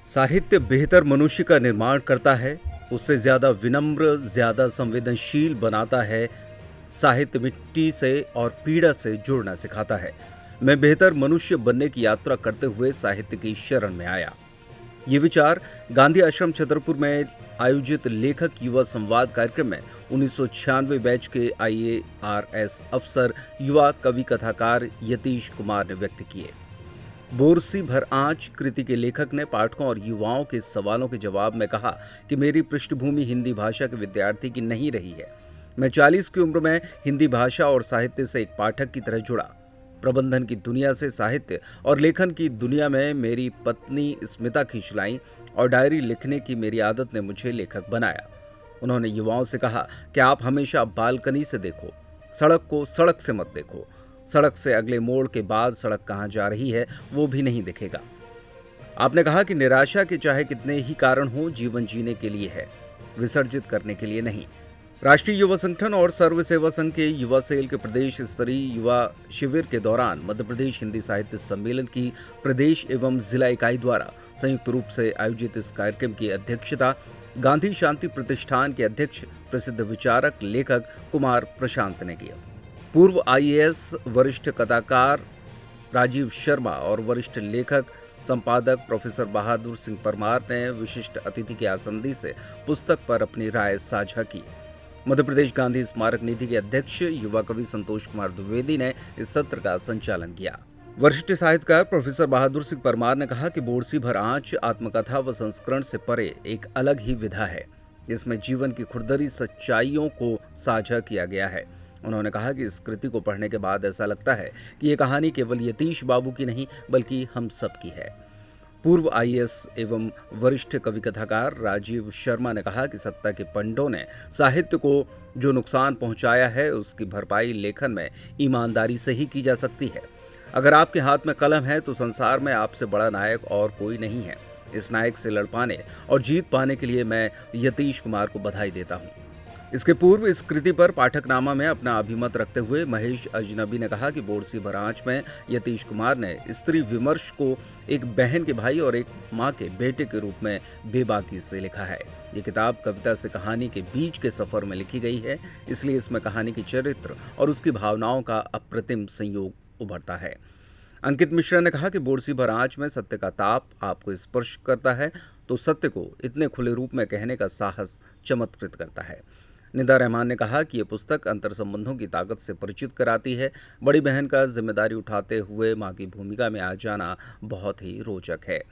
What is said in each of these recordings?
साहित्य बेहतर मनुष्य का निर्माण करता है, उससे ज्यादा विनम्र, ज्यादा संवेदनशील बनाता है। साहित्य मिट्टी से और पीड़ा से जुड़ना सिखाता है। मैं बेहतर मनुष्य बनने की यात्रा करते हुए साहित्य की शरण में आया। ये विचार गांधी आश्रम छतरपुर में आयोजित लेखक युवा संवाद कार्यक्रम में 1996 बैच के IARS अफसर युवा कवि कथाकार यतीश कुमार ने व्यक्त किए। बोरसी भर आंच कृति के लेखक ने पाठकों और युवाओं के सवालों के जवाब में कहा कि मेरी पृष्ठभूमि हिंदी भाषा के विद्यार्थी की नहीं रही है। मैं 40 की उम्र में हिंदी भाषा और साहित्य से एक पाठक की तरह जुड़ा। प्रबंधन की दुनिया से साहित्य और लेखन की दुनिया में मेरी पत्नी स्मिता खिंचलाई और डायरी लिखने की मेरी आदत ने मुझे लेखक बनाया। उन्होंने युवाओं से कहा कि आप हमेशा बालकनी से देखो, सड़क को सड़क से मत देखो। सड़क से अगले मोड़ के बाद सड़क कहाँ जा रही है वो भी नहीं दिखेगा। आपने कहा कि निराशा के चाहे कितने ही कारण हों, जीवन जीने के लिए है, विसर्जित करने के लिए नहीं। राष्ट्रीय युवा संगठन और सर्व सेवा संघ के युवा सेल के प्रदेश स्तरीय युवा शिविर के दौरान मध्य प्रदेश हिंदी साहित्य सम्मेलन की प्रदेश एवं जिला इकाई द्वारा संयुक्त रूप से आयोजित इस कार्यक्रम की अध्यक्षता गांधी शांति प्रतिष्ठान के अध्यक्ष प्रसिद्ध विचारक लेखक कुमार प्रशांत ने किया। पूर्व IAS वरिष्ठ कथाकार राजीव शर्मा और वरिष्ठ लेखक संपादक प्रोफेसर बहादुर सिंह परमार ने विशिष्ट अतिथि के आसंदी से पुस्तक पर अपनी राय साझा की। मध्य प्रदेश गांधी स्मारक निधि के अध्यक्ष युवा कवि संतोष कुमार द्विवेदी ने इस सत्र का संचालन किया। वरिष्ठ साहित्यकार प्रोफेसर बहादुर सिंह परमार ने कहा कि बोरसी भर आंच आत्मकथा व संस्करण से परे एक अलग ही विधा है, जिसमें जीवन की खुरदरी सच्चाइयों को साझा किया गया है। उन्होंने कहा कि इस कृति को पढ़ने के बाद ऐसा लगता है कि ये कहानी केवल यतीश बाबू की नहीं बल्कि हम सब की है। पूर्व IAS एवं वरिष्ठ कवि कथाकार राजीव शर्मा ने कहा कि सत्ता के पंडों ने साहित्य को जो नुकसान पहुंचाया है उसकी भरपाई लेखन में ईमानदारी से ही की जा सकती है। अगर आपके हाथ में कलम है तो संसार में आपसे बड़ा नायक और कोई नहीं है। इस नायक से लड़ पाने और जीत पाने के लिए मैं यतीश कुमार को बधाई देता हूँ। इसके पूर्व इस कृति पर पाठकनामा में अपना अभिमत रखते हुए महेश अजनबी ने कहा कि बोरसी भर आंच में यतीश कुमार ने स्त्री विमर्श को एक बहन के भाई और एक माँ के बेटे के रूप में बेबाकी से लिखा है। ये किताब कविता से कहानी के बीच के सफर में लिखी गई है, इसलिए इसमें कहानी के चरित्र और उसकी भावनाओं का अप्रतिम संयोग उभरता है। अंकित मिश्रा ने कहा कि बोरसी भर आंच में सत्य का ताप आपको स्पर्श करता है तो सत्य को इतने खुले रूप में कहने का साहस चमत्कृत करता है। निदा रहमान ने कहा कि यह पुस्तक अंतर संबंधों की ताकत से परिचित कराती है। बड़ी बहन का जिम्मेदारी उठाते हुए मां की भूमिका में आ जाना बहुत ही रोचक है।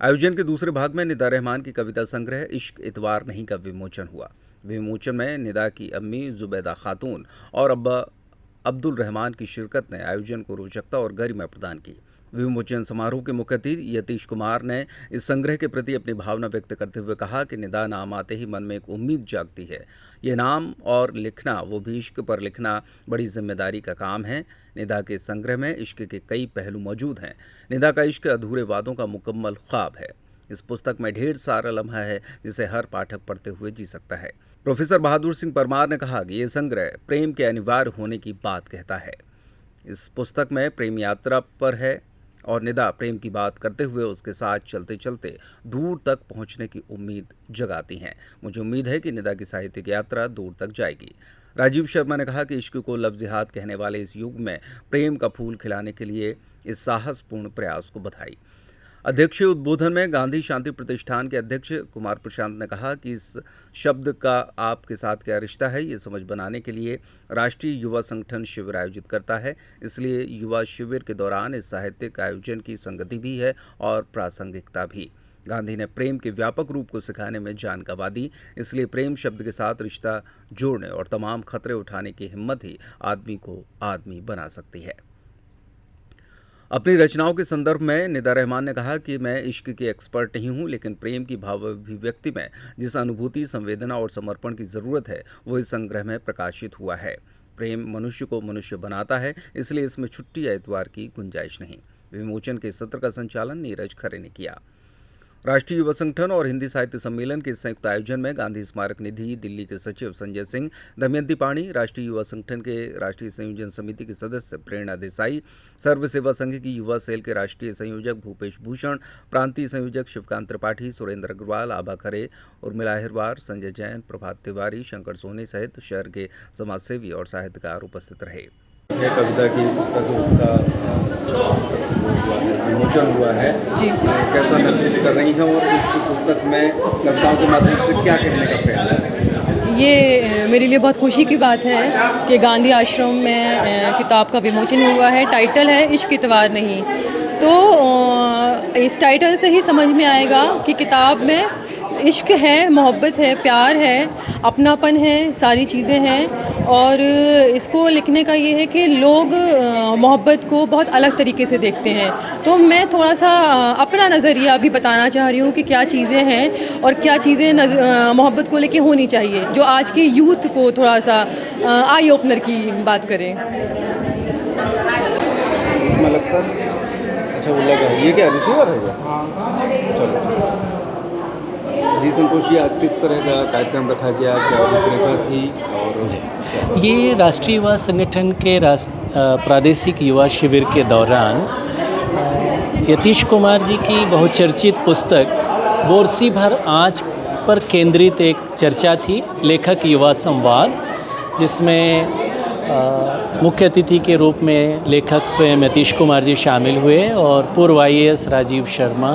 आयोजन के दूसरे भाग में निदा रहमान की कविता संग्रह इश्क इतवार नहीं का विमोचन हुआ। विमोचन में निदा की अम्मी जुबैदा खातून और अब्बा अब्दुल रहमान की शिरकत ने आयोजन को रोचकता और गरिमा प्रदान की। विमोचन समारोह के मुख्य अतिथि यतीश कुमार ने इस संग्रह के प्रति अपनी भावना व्यक्त करते हुए कहा कि निदा नाम आते ही मन में एक उम्मीद जागती है। ये नाम और लिखना, वो भी इश्क पर लिखना, बड़ी जिम्मेदारी का काम है। निदा के संग्रह में इश्क के कई पहलू मौजूद हैं। निदा का इश्क अधूरे वादों का मुकम्मल ख्वाब है। इस पुस्तक में ढेर सारा लम्हा है जिसे हर पाठक पढ़ते हुए जी सकता है। प्रोफेसर बहादुर सिंह परमार ने कहा कि ये संग्रह प्रेम के अनिवार्य होने की बात कहता है। इस पुस्तक में प्रेम यात्रा पर है और निदा प्रेम की बात करते हुए उसके साथ चलते चलते दूर तक पहुंचने की उम्मीद जगाती हैं। मुझे उम्मीद है कि निदा की साहित्यिक यात्रा दूर तक जाएगी। राजीव शर्मा ने कहा कि इश्क को लफ्ज़-ए-हाथ कहने वाले इस युग में प्रेम का फूल खिलाने के लिए इस साहसपूर्ण प्रयास को बधाई। अध्यक्षीय उद्बोधन में गांधी शांति प्रतिष्ठान के अध्यक्ष कुमार प्रशांत ने कहा कि इस शब्द का आपके साथ क्या रिश्ता है, ये समझ बनाने के लिए राष्ट्रीय युवा संगठन शिविर आयोजित करता है। इसलिए युवा शिविर के दौरान इस साहित्यिक आयोजन की संगति भी है और प्रासंगिकता भी। गांधी ने प्रेम के व्यापक रूप को सिखाने में जान गंवा दी, इसलिए प्रेम शब्द के साथ रिश्ता जोड़ने और तमाम खतरे उठाने की हिम्मत ही आदमी को आदमी बना सकती है। अपनी रचनाओं के संदर्भ में निदा रहमान ने कहा कि मैं इश्क की एक्सपर्ट नहीं हूं, लेकिन प्रेम की भाव अभिव्यक्ति में जिस अनुभूति, संवेदना और समर्पण की ज़रूरत है वो इस संग्रह में प्रकाशित हुआ है। प्रेम मनुष्य को मनुष्य बनाता है, इसलिए इसमें छुट्टी या इतवार की गुंजाइश नहीं। विमोचन के सत्र का संचालन नीरज खरे ने किया। राष्ट्रीय युवा संगठन और हिंदी साहित्य सम्मेलन के संयुक्त आयोजन में गांधी स्मारक निधि दिल्ली के सचिव संजय सिंह, दमयंती पाणी, राष्ट्रीय युवा संगठन के राष्ट्रीय संयोजन समिति की सदस्य प्रेरणा देसाई, सर्व सेवा संघ की युवा सेल के राष्ट्रीय संयोजक भूपेश भूषण, प्रांतीय संयोजक शिवकांत त्रिपाठी, सुरेंद्र अग्रवाल, आभा खरे, उर्मिला अहिरवार, संजय जैन, प्रभात तिवारी, शंकर सोनी सहित शहर के समाजसेवी और साहित्यकार उपस्थित रहे। कविता की पुस्तक उसका विमोचन हुआ है जी। कैसा महसूस कर रही हैं और इस पुस्तक में कविताओं के माध्यम से क्या कहने का प्रयास है? ये मेरे लिए बहुत खुशी की बात है कि गांधी आश्रम में किताब का विमोचन हुआ है। टाइटल है इश्क इतवार नहीं। तो इस टाइटल से ही समझ में आएगा कि किताब में इश्क है, मोहब्बत है, प्यार है, अपनापन है, सारी चीज़ें हैं। और इसको लिखने का ये है कि लोग मोहब्बत को बहुत अलग तरीके से देखते हैं। तो मैं थोड़ा सा अपना नज़रिया अभी बताना चाह रही हूँ कि क्या चीज़ें हैं और क्या चीज़ें मोहब्बत को लेके होनी चाहिए, जो आज के यूथ को थोड़ा सा आई ओपनर की बात करें। इसमें लगता है अच्छा वो लगा ये क्या रिसीवर है? चलो जी। संतोष जी, आज किस तरह का कार्यक्रम रखा गया, क्या रूपरेखा थी? और ये राष्ट्रीय युवा संगठन के प्रादेशिक युवा शिविर के दौरान यतीश कुमार जी की बहुचर्चित पुस्तक बोरसी भर आँच पर केंद्रित एक चर्चा थी, लेखक युवा संवाद, जिसमें मुख्य अतिथि के रूप में लेखक स्वयं यतीश कुमार जी शामिल हुए और पूर्व IAS राजीव शर्मा,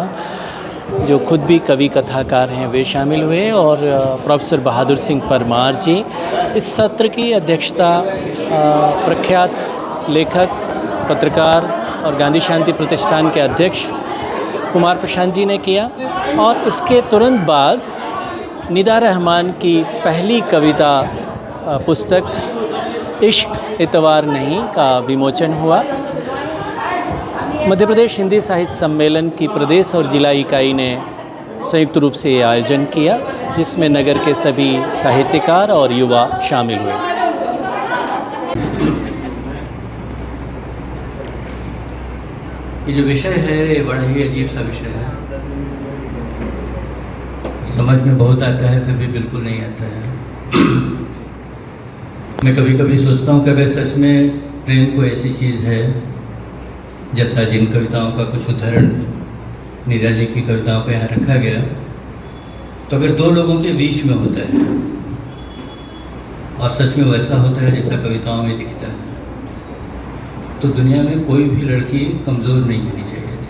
जो खुद भी कवि कथाकार हैं, वे शामिल हुए और प्रोफेसर बहादुर सिंह परमार जी। इस सत्र की अध्यक्षता प्रख्यात लेखक, पत्रकार और गांधी शांति प्रतिष्ठान के अध्यक्ष कुमार प्रशांत जी ने किया। और इसके तुरंत बाद निदा रहमान की पहली कविता पुस्तक इश्क इतवार नहीं का विमोचन हुआ। मध्य प्रदेश हिंदी साहित्य सम्मेलन की प्रदेश और जिला इकाई ने संयुक्त रूप से ये आयोजन किया, जिसमें नगर के सभी साहित्यकार और युवा शामिल हुए। ये जो विषय है ये बड़ा ही अजीब सा विषय है, समझ में बहुत आता है फिर भी बिल्कुल नहीं आता है। मैं कभी कभी सोचता हूँ कि अगर सच में प्रेम को ऐसी चीज़ है, जैसा जिन कविताओं का कुछ उदाहरण नीरज जी की कविताओं पे यहाँ रखा गया, तो अगर दो लोगों के बीच में होता है और सच में वैसा होता है जैसा कविताओं में दिखता है, तो दुनिया में कोई भी लड़की कमज़ोर नहीं होनी चाहिए थी।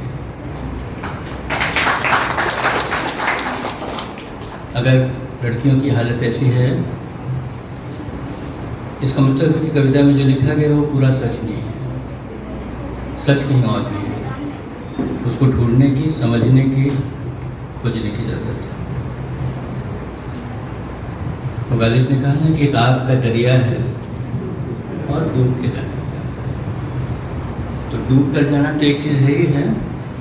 अगर लड़कियों की हालत ऐसी है, इसका मतलब है कि कविता में जो लिखा गया वो पूरा सच नहीं है, सच कहीं और नहीं है। उसको ढूंढने की, समझने की, खोजने की ज़रूरत है। तो गालिब ने कहा ना कि एक आग का दरिया है और डूब के जाना। तो डूब कर जाना तो एक चीज़ है ही है,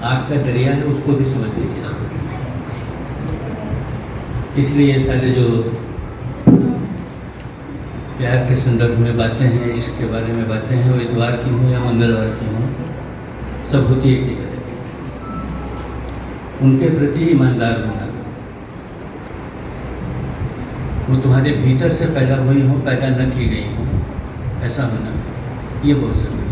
आग का दरिया है, उसको भी समझने की ज़रूरत है। इसलिए ये सारे जो प्यार के संदर्भ में बातें हैं, इश्क के बारे में बातें हैं, वो इतवार की हों या मंगलवार की हों, सब होती एक ही बात है, उनके प्रति ईमानदार होना। वो तुम्हारे भीतर से पैदा हुई हो, पैदा न की गई हो, ऐसा होना, ये बहुत ज़रूरी है।